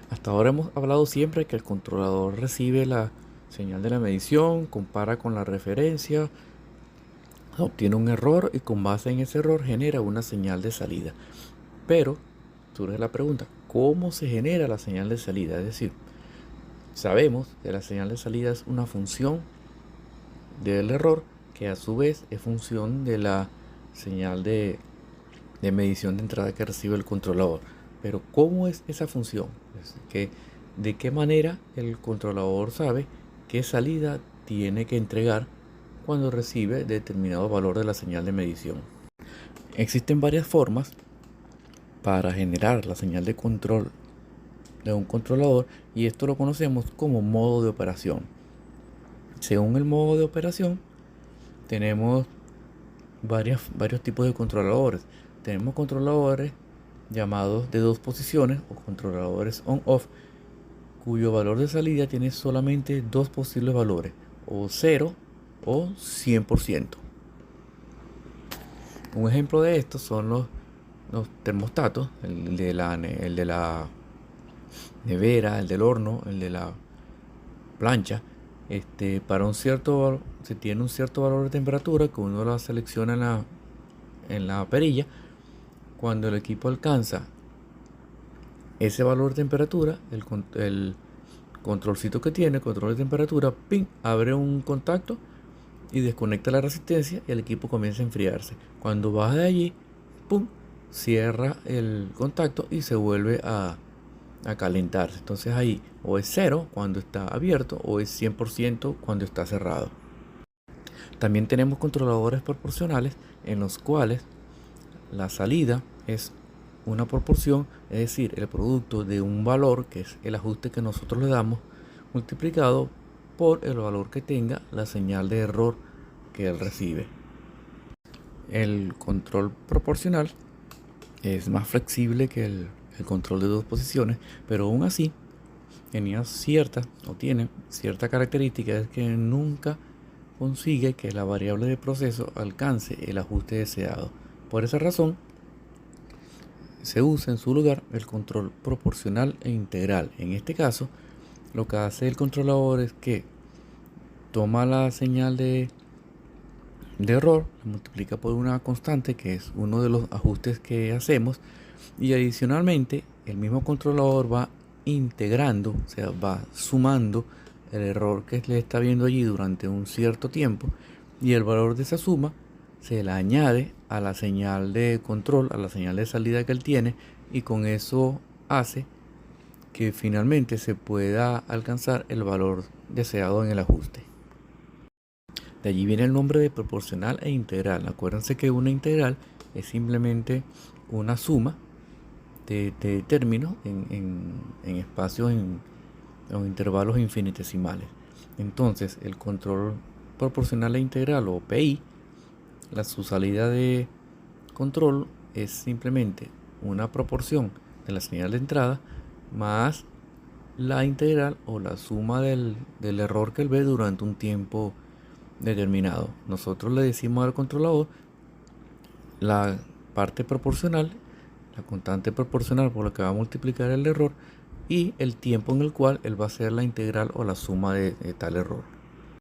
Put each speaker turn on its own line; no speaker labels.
Hasta ahora hemos hablado siempre que el controlador recibe la señal de la medición, compara con la referencia, obtiene un error y con base en ese error genera una señal de salida. Pero surge la pregunta, ¿cómo se genera la señal de salida? Es decir, sabemos que la señal de salida es una función del error que a su vez es función de la señal de medición de entrada que recibe el controlador. Pero ¿cómo es esa función? ¿De qué manera el controlador sabe qué salida tiene que entregar cuando recibe determinado valor de la señal de medición? Existen varias formas para generar la señal de control de un controlador y esto lo conocemos como modo de operación. Según el modo de operación, tenemos varios tipos de controladores. Tenemos controladores llamados de dos posiciones o controladores on-off, cuyo valor de salida tiene solamente dos posibles valores, o 0 o 100%. Un ejemplo de estos son los termostatos, el de la nevera, el del horno, el de la plancha. Para un cierto, se tiene un cierto valor de temperatura que uno la selecciona en la perilla. Cuando el equipo alcanza ese valor de temperatura, el controlcito que tiene, el control de temperatura, ¡ping!, abre un contacto y desconecta la resistencia y el equipo comienza a enfriarse. Cuando baja de allí, ¡pum!, cierra el contacto y se vuelve a calentarse. Entonces ahí o es 0 cuando está abierto o es 100% cuando está cerrado. También tenemos controladores proporcionales en los cuales la salida es una proporción, es decir, el producto de un valor, que es el ajuste que nosotros le damos, multiplicado por el valor que tenga la señal de error que él recibe. El control proporcional es más flexible que el control de dos posiciones, pero aún así tiene cierta característica, es que nunca consigue que la variable de proceso alcance el ajuste deseado. Por esa razón, se usa en su lugar el control proporcional e integral. En este caso, lo que hace el controlador es que toma la señal de error, la multiplica por una constante que es uno de los ajustes que hacemos, y adicionalmente el mismo controlador va integrando, o sea, va sumando el error que le está viendo allí durante un cierto tiempo, y el valor de esa suma se la añade a la señal de control, a la señal de salida que él tiene, y con eso hace que finalmente se pueda alcanzar el valor deseado en el ajuste. De allí viene el nombre de proporcional e integral. Acuérdense que una integral es simplemente una suma de términos en espacios o intervalos infinitesimales. Entonces, el control proporcional e integral, o PI, su salida de control es simplemente una proporción de la señal de entrada más la integral o la suma del error que él ve durante un tiempo determinado. Nosotros le decimos al controlador la parte proporcional, la constante proporcional por la que va a multiplicar el error, y el tiempo en el cual él va a hacer la integral o la suma de tal error.